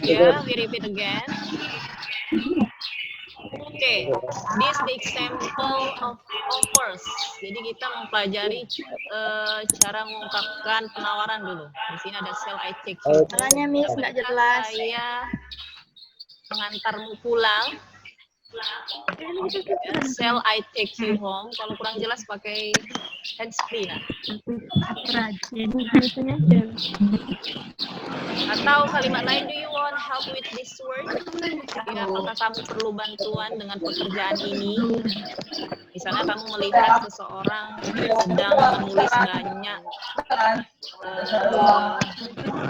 Yeah, we repeat again. Okay, this the example of offers. Jadi kita mempelajari cara mengungkapkan penawaran dulu. Di sini ada sell I take you. Caranya Miss nggak jelas. Saya mengantarmu pulang. Sell I take you home. Kalau kurang jelas pakai handsfree nah. Atau kalimat lain, do you want help with this work? Ya, apakah kamu perlu bantuan dengan pekerjaan ini? Misalnya kamu melihat seseorang sedang menulis banyak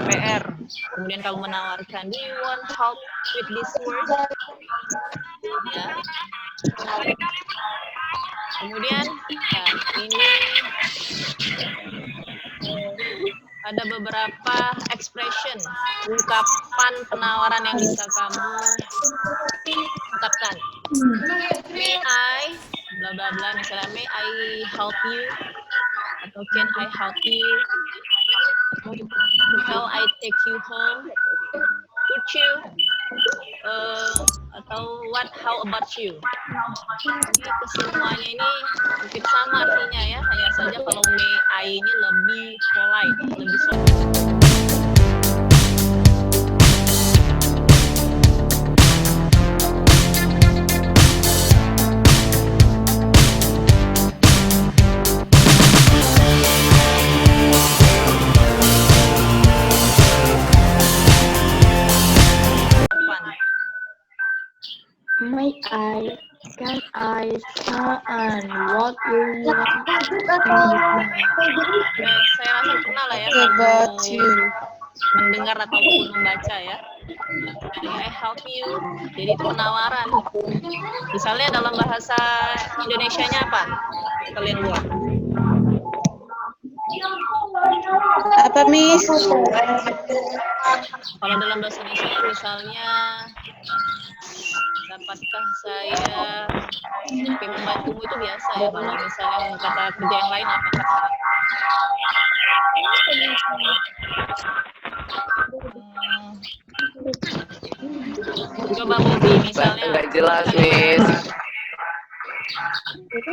PR, kemudian kamu menawarkan, do you want help with this work? Ya. Kemudian ini ada beberapa expression, ungkapan penawaran yang bisa kamu ungkapkan. May I, bla bla bla, misalnya may I help you, atau can I help you, shall I take you home, would you, atau what, how about you. Jadi kesemuanya ini mungkin sama artinya ya, hanya saja kalau may I ini lebih polite, lebih sopan. May I, can I, and what you want? Saya rasa pernah lah ya About kamu you. mendengar ataupun membaca ya. May I help you? Jadi itu penawaran. Misalnya dalam bahasa Indonesianya apa? Kalian buat. Apa Miss? Kalau dalam bahasa Indonesia misalnya, dapatkah saya membantumu, itu biasa ya. Kalau misalnya kata kerja yang lain apa kata? Coba Bobby misalnya. Nggak jelas, Miss.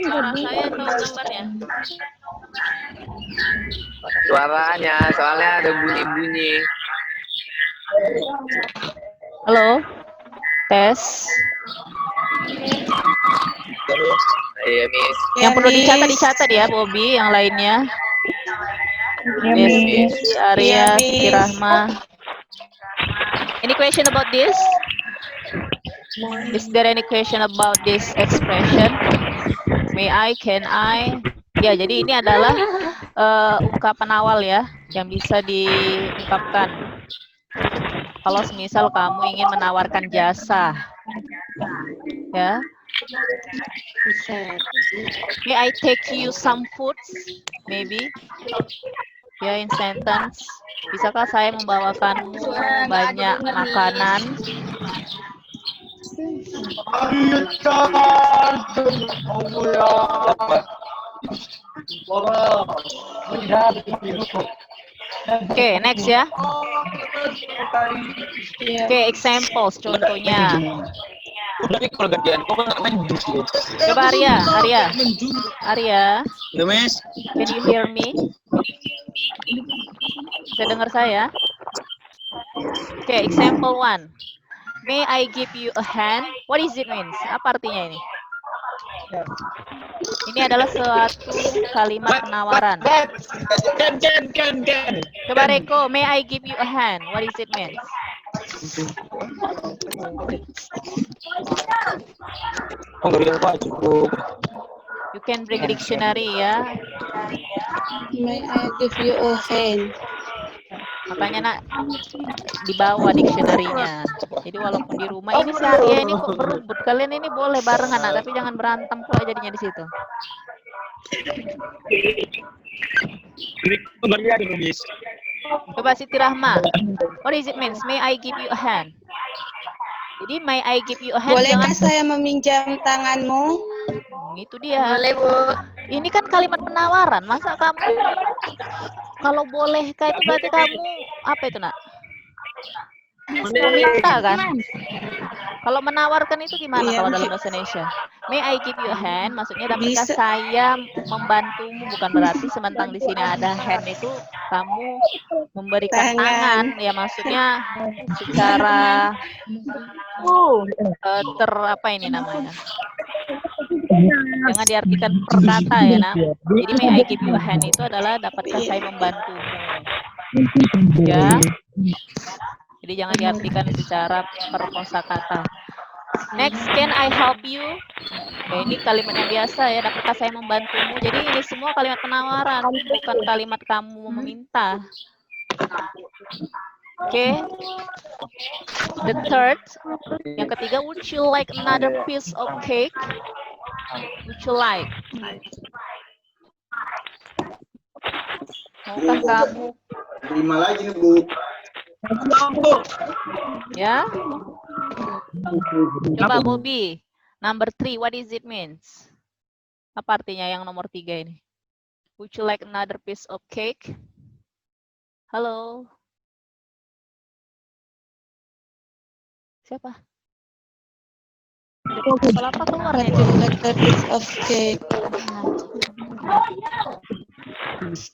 Suara saya atau gambarnya? Suaranya, soalnya ada bunyi-bunyi. Halo, tes. Iya, Miss. Yang perlu dicatat ya, Bobby. Yang lainnya. Miss Arya, Siti Rahma. Any question about this? Is there any question about this expression? May I, can I? Ya, jadi ini adalah ungkapan awal ya, yang bisa diungkapkan. Kalau semisal kamu ingin menawarkan jasa, ya. May I take you some foods? Maybe. Ya, in sentence. Bisakah saya membawakanmu banyak makanan? Oke, next ya. Oke, examples contohnya. Coba Arya. Can you hear me? Bisa dengar saya? Oke, example 1. May I give you a hand? What is it means? Apa artinya ini? Ini adalah suatu kalimat penawaran. Coba Reko, may I give you a hand? What is it means? You can bring a dictionary ya. May I give you a hand? Makanya nak dibawa dictionary-nya. Jadi walaupun di rumah ini si Arya ini kok berebut. Kalian ini boleh barengan nak, tapi jangan berantem pula jadinya di situ. Coba Siti Rahma. What does it means? May I give you a hand? Jadi may I give you a hand? Bolehkah saya meminjam tanganmu? Itu dia. Boleh, Bu. Ini kan kalimat penawaran. Masa kamu Kalau bolehkah itu berarti kamu apa itu, Nak? Meminta kan? Kalau menawarkan itu gimana Iya, kalau dalam bahasa Indonesia? May I give you a hand? Maksudnya dapatkah bisa. saya membantumu? Bukan berarti sementang di sini ada hand itu kamu memberikan Tangan. tangan. Ya maksudnya secara apa ini namanya? Jangan diartikan per kata ya, Nak. Jadi may I give you a hand itu adalah dapatkah saya membantumu? Ya. Jadi jangan diartikan secara per kosakata. Next, can I help you? Ya, ini kalimat yang biasa ya, dapatkah saya membantumu? Jadi ini semua kalimat penawaran, bukan kalimat kamu meminta. Oke. The third, yang ketiga, would you like another piece of cake? Would you like? Maukah kamu? 5 lagi nih, Bu. Ya. Coba Bobby. Number 3, what is it means? Apa artinya yang nomor 3 ini? Would you like another piece of cake? Halo. Siapa? Kenapa keluarnya? Would you like a piece of cake?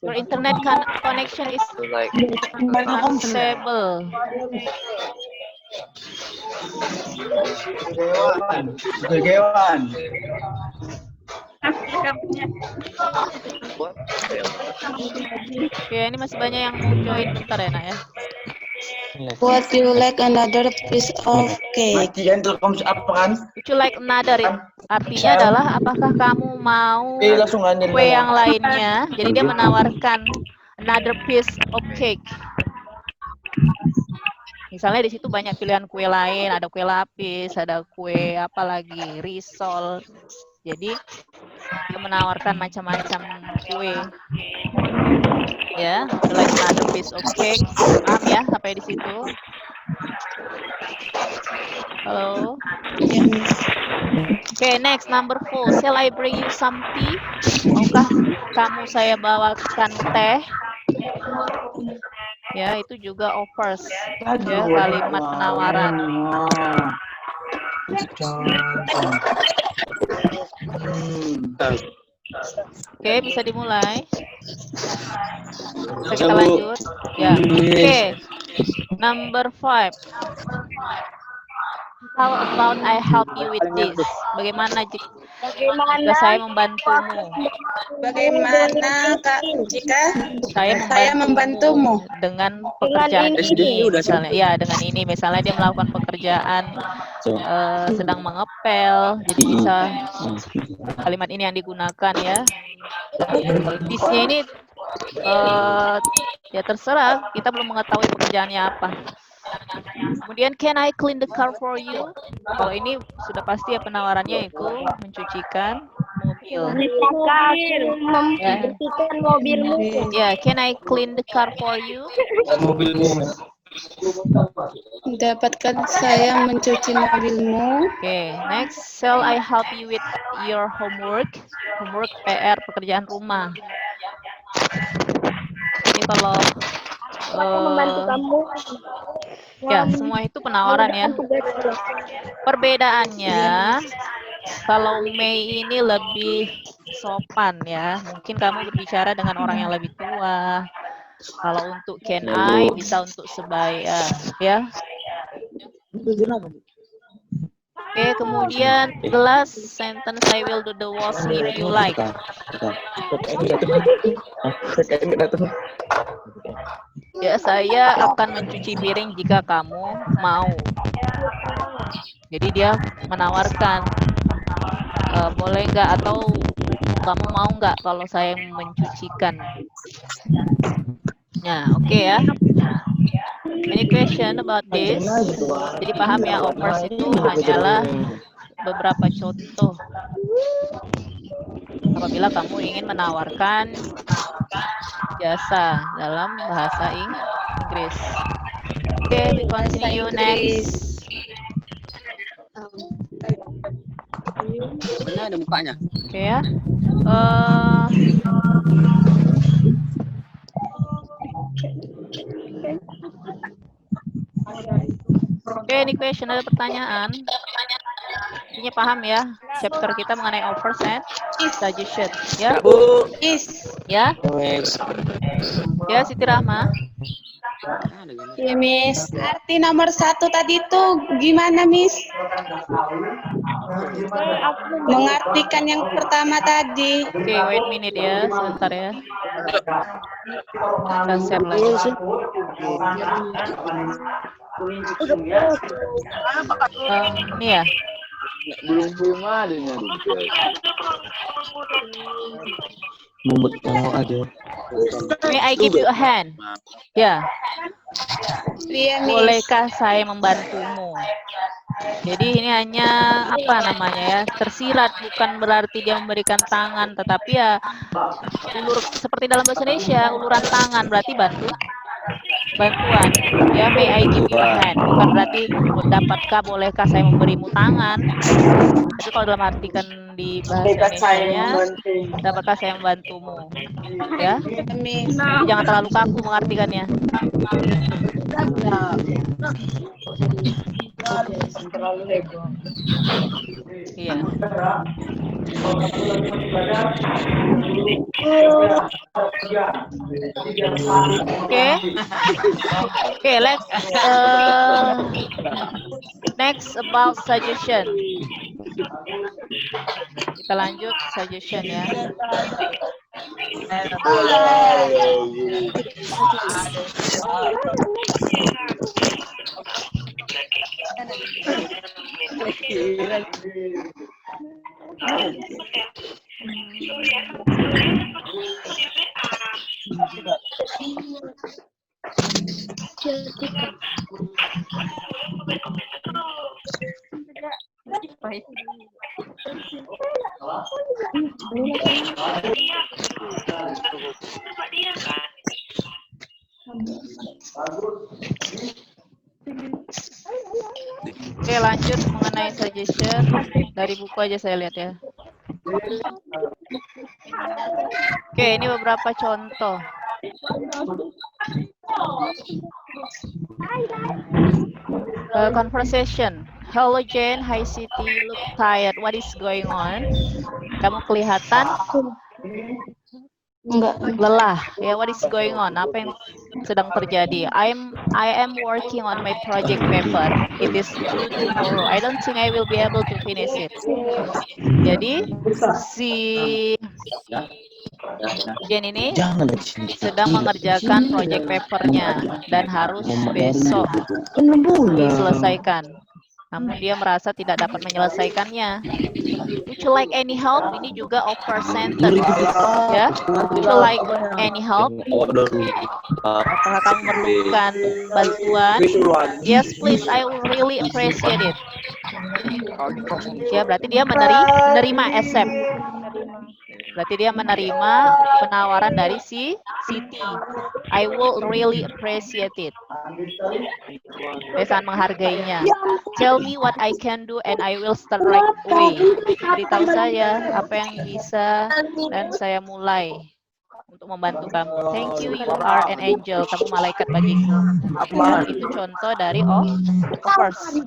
Your internet connection is Like unstable. Kegewan. Oke, ini masih banyak yang mau join, bentar ya, Nak ya. Would you like another piece of cake? Mati kan telkom apa kan? Would you like another? Artinya adalah apakah kamu mau Langsung anjir. kue yang lainnya? Jadi dia menawarkan another piece of cake. Misalnya di situ banyak pilihan kue lain, ada kue lapis, ada kue apa lagi, risol. Jadi dia menawarkan macam-macam kue. Ya, like another piece of cake. Paham ya sampai di situ? Halo. Oke, next number 4. Shall I bring you some tea? Maukah kamu saya bawakan teh? Ya, itu juga offers. Ya, kalimat penawaran. Oke, bisa dimulai. Kita lanjut. Ya. Oke. Number 5. How about I help you with this? Bagaimana jika saya membantumu? Bagaimana Kak jika Saya membantumu dengan pekerjaan ini, udah misalnya. Ya, dengan ini misalnya dia melakukan pekerjaan sedang mengepel, jadi bisa kalimat ini yang digunakan ya. This-nya ini ya terserah, kita belum mengetahui pekerjaannya apa. Kemudian can I clean the car for you? Kalau ini sudah pasti ya penawarannya itu mencucikan mobil. Membersihkan mobilmu. Ya, can I clean the car for you? Mobilmu. Dapatkah saya mencuci mobilmu? Oke, next, shall I help you with your homework? Homework PR pekerjaan rumah. Ini kalau Membantu kamu. ya semua itu penawaran ya. Perbedaannya kalau Mei ini lebih sopan ya. Mungkin kamu berbicara dengan orang yang lebih tua. Kalau untuk can I bisa untuk sebaya ya. Oke, kemudian the last sentence, I will do the washing if you like. Ya, saya akan mencuci piring jika kamu mau. Jadi dia menawarkan, boleh nggak atau kamu mau nggak kalau saya mencucikan? Nah, oke ya. Any question about this? Jadi paham ya, offers itu hanyalah beberapa contoh apabila kamu ingin menawarkan jasa dalam bahasa Inggris. Oke, we continue next. Mana ada mukanya? Oke ya. Oke, ini question, ada pertanyaan. Intinya paham ya, chapter kita mengenai offers and suggestion. Ya, Bu. Miss. ya, Miss. ya, Siti Rahma. Ya, Miss. Arti nomor 1 tadi itu gimana, Miss? Mengartikan yang pertama tadi. Oke, wait minute ya, sebentar ya. Kita share lagi. Ini ya. Belum adanya. aja. May I give you a hand? Ya. Iya, Miss. Bolehkah saya membantumu? Jadi ini hanya apa namanya ya, tersirat, bukan berarti dia memberikan tangan, tetapi ya seperti dalam bahasa Indonesia, uluran tangan berarti bantuan. Ya, may I give you a hand, bukan berarti dapatkah, bolehkah saya memberimu tangan. Tapi kalau dalam artikan di bahasa Indonesianya, dapatkah saya membantumu? Ya, Miss. jadi jangan terlalu kaku mengartikannya. Iya. Oke, let's next about suggestion. Kita lanjut suggestion ya. Oke, lanjut mengenai suggestion. Dari buku aja saya lihat ya. Oke, ini beberapa contoh. Conversation. Hello Jane, hi Siti, you look tired. What is going on? Kamu kelihatan lelah. Ya, what is going on? Apa yang sedang terjadi? I am working on my project paper. It is due tomorrow. I don't think I will be able to finish it. Jadi si Jen ini sedang mengerjakan project papernya dan harus besok diselesaikan. Namun dia merasa tidak dapat menyelesaikannya. Would you like any help? Ini juga offer sentence. Ya, would you like any help? Apakah kamu memerlukan bantuan? Yes, please. I will really appreciate it. Ya, berarti dia menerima accept. Berarti dia menerima penawaran dari si Siti. I will really appreciate it. Dia sangat menghargainya. Tell me what I can do and I will start right away. Beritahu saya apa yang bisa dan saya mulai untuk membantu kamu. Thank you, you are an angel. Kamu malaikat bagiku. Itu contoh dari offers.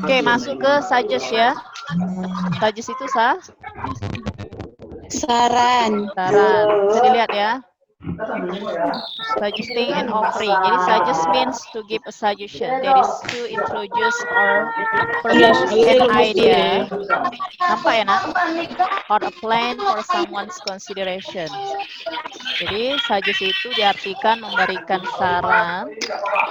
Oke, masuk ke suggest ya. Suggest itu saran. Bisa dilihat ya. Suggesting and offering. Jadi suggest means to give a suggestion. That is to introduce or propose an idea. Nampak ya, Nak? Or a plan for someone's consideration. Jadi suggest itu diartikan memberikan saran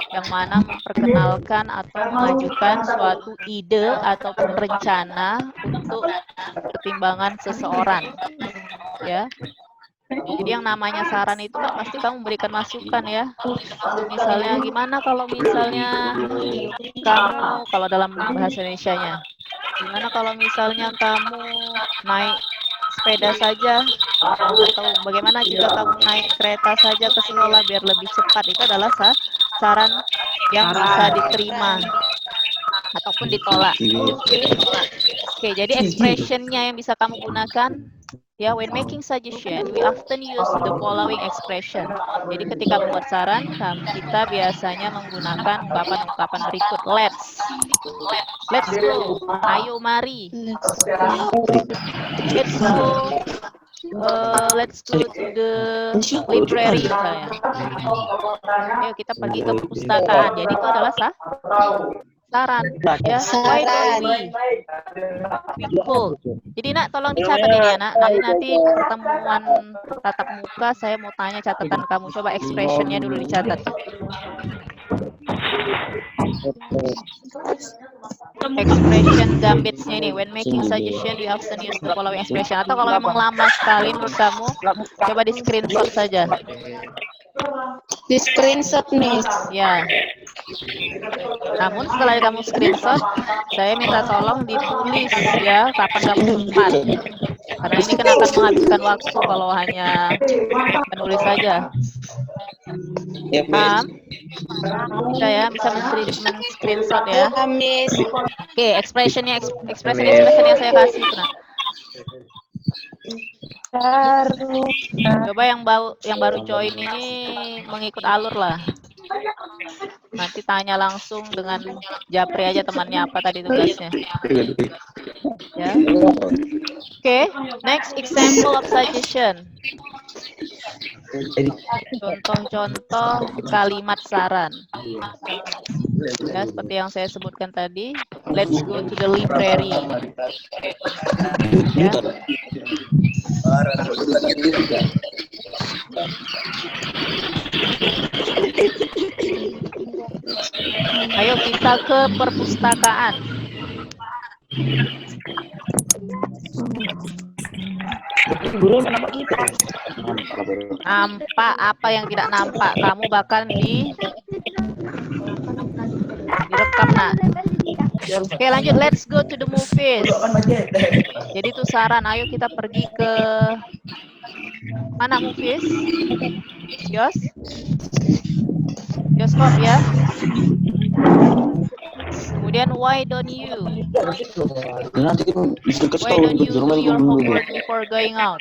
yang mana memperkenalkan atau mengajukan suatu ide ataupun rencana untuk pertimbangan seseorang. Ya. Jadi yang namanya saran itu kan pasti kamu memberikan masukan ya. Misalnya gimana kalau misalnya kamu, kalau dalam bahasa Indonesianya, gimana kalau misalnya kamu naik sepeda saja, atau bagaimana jika kamu naik kereta saja ke sekolah biar lebih cepat. Itu adalah saran yang bisa diterima ataupun ditolak. Oke, jadi expressionnya yang bisa kamu gunakan, ya, when making suggestion, we often use the following expression. Jadi ketika membuat saran, kita biasanya menggunakan ungkapan-ungkapan berikut. Let's go. Ayo, mari. Let's go to the library misalnya. Ayo kita pergi ke perpustakaan. Jadi itu adalah saran, ya. Why don't we cool. Jadi nak, tolong dicatat ini ya nak. Nanti pertemuan tatap muka saya mau tanya catatan kamu. Coba expressionnya dulu dicatat. Expression gambitsnya ini, when making suggestion we often use the following expression. Atau kalau memang lama sekali menurut kamu, coba di screenshot saja. Di screenshot nih. Ya. Namun setelah kamu screenshot, saya minta tolong ditulis ya kapan kamu sempat. Karena ini kan akan menghabiskan waktu kalau hanya menulis saja. Bisa ya, bisa men-screenshot ya. Oke, expressionnya yang saya kasih. Nah. Coba yang baru join ini mengikut alur lah. Nanti tanya langsung dengan Japri aja temannya apa tadi tugasnya. Ya. Oke, next example of suggestion. Contoh-contoh kalimat saran. Ya, seperti yang saya sebutkan tadi, let's go to the library. Ya. Ayo kita ke perpustakaan. Nampak apa yang tidak nampak? Kamu bahkan direkam nak. Oke, lanjut, let's go to the movies. Jadi itu saran, ayo kita pergi ke mana movies? Bioskop ya. Kemudian why don't you do your homework before going out?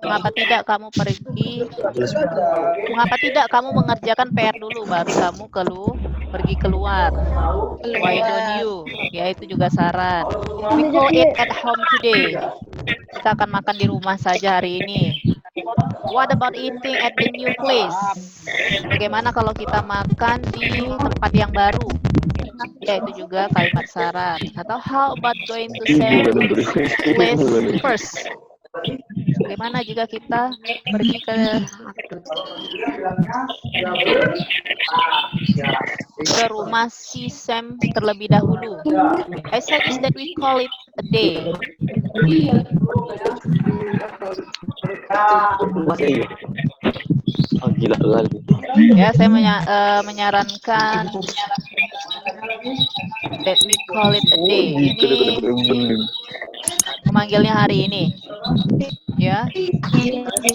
Mengapa tidak kamu mengerjakan PR dulu baru kamu pergi keluar? Why don't you? Ya, itu juga saran. We go eat at home today. Kita akan makan di rumah saja hari ini. What about eating at the new place? Bagaimana kalau kita makan di tempat yang baru? Ya, itu juga kalimat saran. Atau how about going to same place first? Bagaimana jika kita pergi ke rumah si Sam terlebih dahulu? I suggest that we call it a day. Ya, saya menyarankan that we call it a day. Ini memanggilnya hari ini. Ya.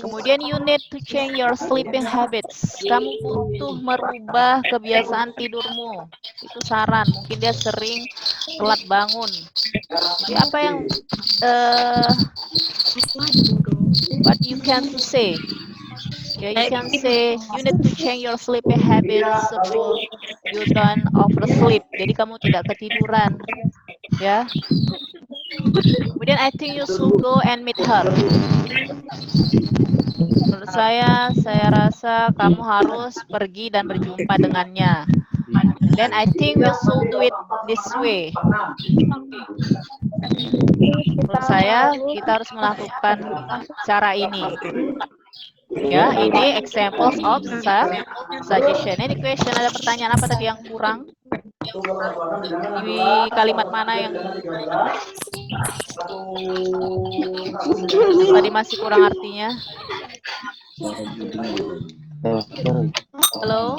Kemudian you need to change your sleeping habits. Kamu butuh merubah kebiasaan tidurmu. Itu saran. Mungkin dia sering telat bangun. Jadi apa yang what you can say? Ya, you can say you need to change your sleeping habits so you don't oversleep. Jadi kamu tidak ketiduran. Ya. Kemudian I think you should go and meet her. Menurut saya rasa kamu harus pergi dan berjumpa dengannya. Then I think you should do it this way. Menurut saya kita harus melakukan cara ini. Ya, ini examples of suggestion. Any question? Ada pertanyaan apa tadi yang kurang? Di kalimat mana yang tadi masih kurang artinya? Halo?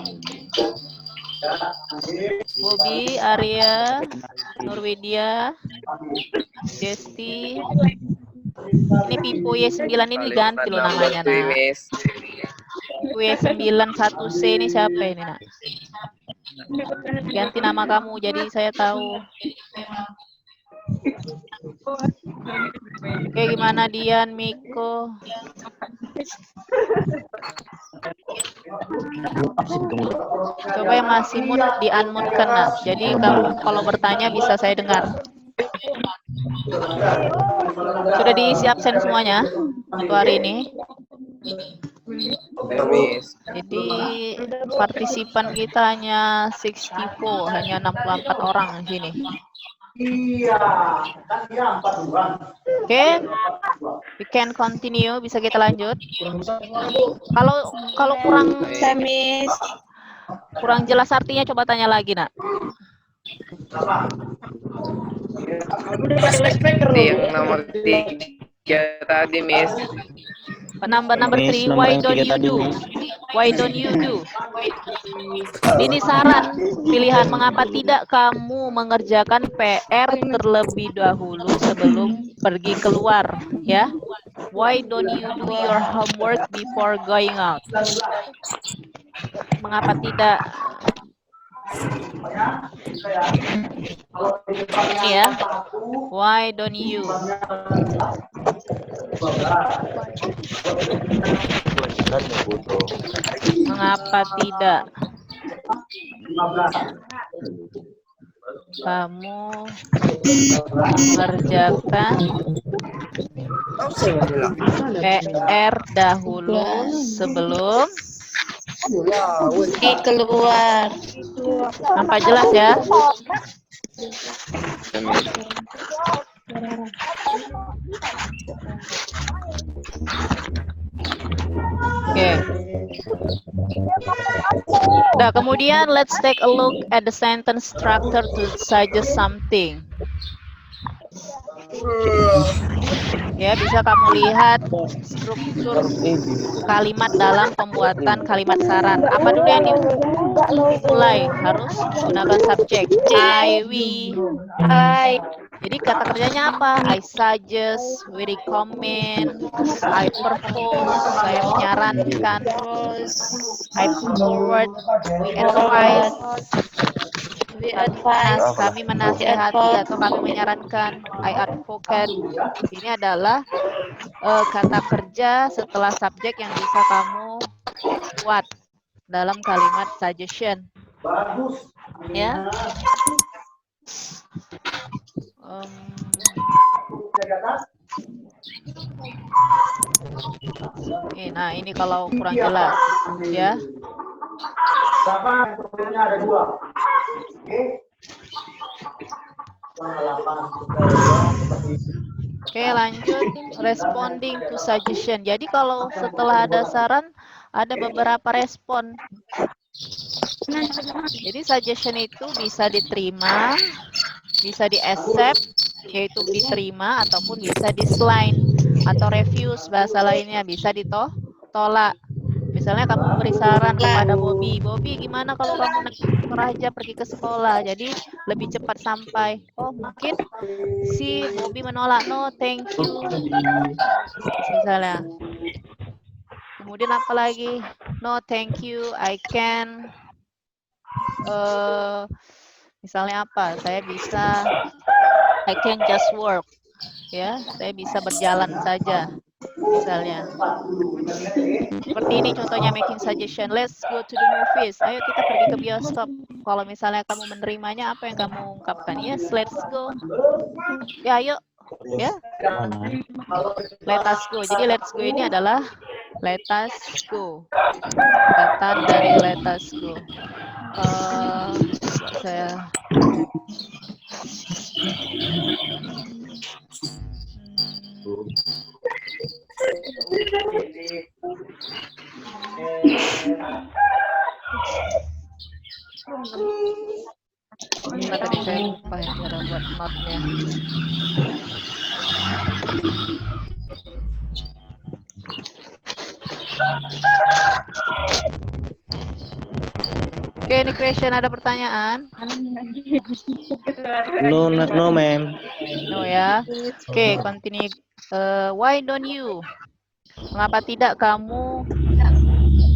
Bobi, Arya, Nurwidia, Desti. Ini Pipo Y9 ini diganti loh namanya, nak. Y91C ini siapa ini, nak? Ganti nama kamu, jadi saya tahu. Oke, gimana Dian, Miko? Coba yang masih mute, di-unmute kena. Jadi kamu kalau bertanya bisa saya dengar. Sudah diisi absen semuanya untuk hari ini. Jadi partisipan kita hanya 64, hanya 64 orang di sini. Oke, we can continue. Bisa kita lanjut. Kalau kurang jelas artinya coba tanya lagi, Nak. Yang nomor 3 tadi, Miss. Number 3, why don't you do? Why don't you do? Ini saran pilihan, mengapa tidak kamu mengerjakan PR terlebih dahulu sebelum pergi keluar, ya? Why don't you do your homework before going out? Mengapa tidak? Ini ya. Why don't you? Mengapa tidak kamu mengerjakan PR dahulu sebelum keluar? Nampak jelas ya? Oke. Nah, kemudian let's take a look at the sentence structure to suggest something. Ya, bisa kamu lihat struktur kalimat dalam pembuatan kalimat saran. Apa dulu yang dimulai? Harus gunakan subjek. I, we, I. Jadi kata kerjanya apa? I suggest, we recommend, I propose, saya menyarankan, I forward, we advise, kami menasihati atau kami menyarankan, I advocate. Ini adalah kata kerja setelah subjek yang bisa kamu buat dalam kalimat suggestion. Ya. Nah, ini kalau kurang jelas, ya. Oke, lanjut. Responding to suggestion. Jadi kalau setelah ada saran, ada beberapa respon. Jadi suggestion itu bisa diterima, bisa di-accept, yaitu diterima, ataupun bisa di-decline atau refuse, bahasa lainnya bisa ditolak. Misalnya kamu beri saran kepada Bobby, Bobby gimana kalau kamu naik Raja pergi ke sekolah, jadi lebih cepat sampai. Oh, mungkin si Bobby menolak, no thank you, misalnya. Kemudian apa lagi? No thank you, I can. Misalnya apa? I can just work. Ya, saya bisa berjalan saja. Misalnya. Seperti ini contohnya making suggestion. Let's go to the movies. Ayo kita pergi ke bioskop. Kalau misalnya kamu menerimanya, apa yang kamu ungkapkan? Yes, let's go. Ya, ayo. Ya. Let us go. Jadi let's go ini adalah let us go. Kata dari let us go. Saya tadi saya lupa ya cara buat note-nya. Oke, ini question, ada pertanyaan? No, ma'am. No ya. Oke, continue. Why don't you? Mengapa tidak kamu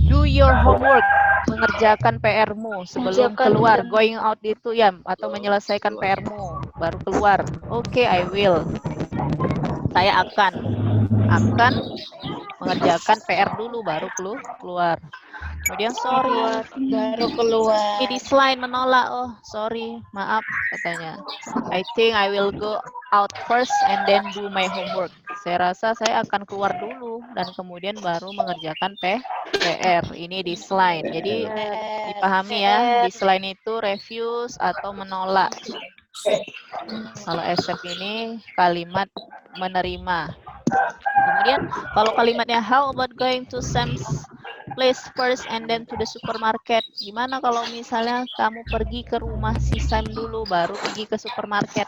do your homework? mengerjakan PR-mu sebelum keluar. Going out itu ya, atau menyelesaikan PR-mu baru keluar. Oke, I will. Saya akan mengerjakan PR dulu baru keluar. Kemudian sorry, Baru keluar. ini selain menolak. Oh, sorry, maaf katanya. I think I will go out first and then do my homework. Saya rasa saya akan keluar dulu dan kemudian baru mengerjakan PR. Ini decline. Jadi dipahami ya, decline itu refuse atau menolak. Kalau accept ini kalimat menerima. Kemudian kalau kalimatnya how about going to Sam's place first and then to the supermarket. Gimana kalau misalnya kamu pergi ke rumah si Sam dulu baru pergi ke supermarket?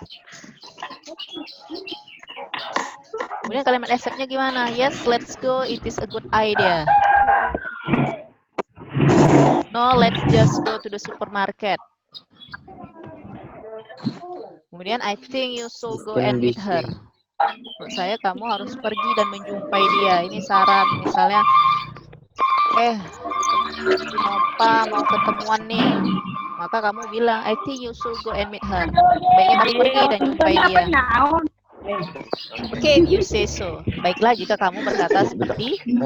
Kemudian kalimat accept-nya gimana? Yes, let's go. It is a good idea. No, let's just go to the supermarket. Kemudian I think you should go and meet her. Menurut saya kamu harus pergi dan menjumpai dia. Ini saran misalnya mau ketemuan nih, maka kamu bilang I think you should go and meet her. Baiknya kamu pergi dan jumpai dia. Oke, if you say so. Baiklah jika kamu berkata seperti itu.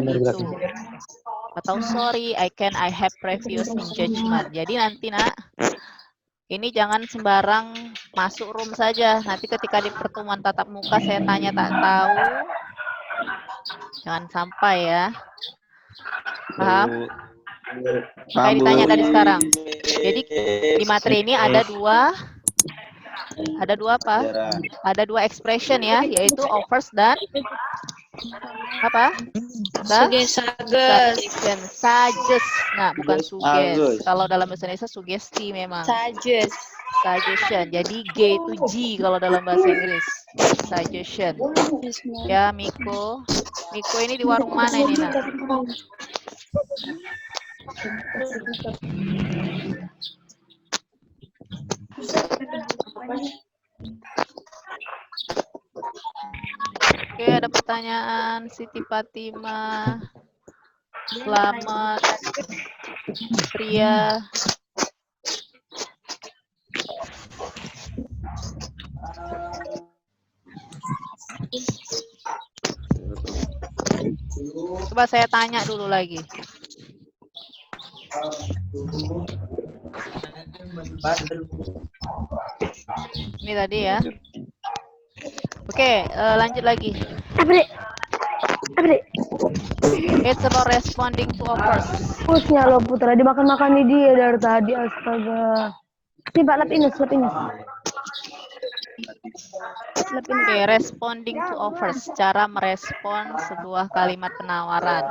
Atau sorry, I have previous engagement. Jadi nanti nak, ini jangan sembarang masuk room saja. Nanti ketika di pertemuan tatap muka saya tanya tak tahu. Jangan sampai ya. Paham? Kayak ditanya tadi sekarang. Jadi di materi ini ada dua apa? Ada dua expression ya, yaitu offers dan apa? Suggestion. Suggest. Nah, bukan suggest. Kalau dalam bahasa Indonesia sugesti memang. Suggestion. Jadi G itu G kalau dalam bahasa Inggris. Suggestion. Ya, Miko. Miko ini di warung mana ini, Nak? Oke, ada pertanyaan Siti Fatima. Selamat Pria. Coba saya tanya dulu lagi. Ini tadi ya. Oke, lanjut lagi. It's about responding to offers. Pusnya lo Putra, dimakan-makan nih dia dari tadi, astaga. Nih Pak, lap ini. Oke, responding to offers, cara merespon sebuah kalimat penawaran.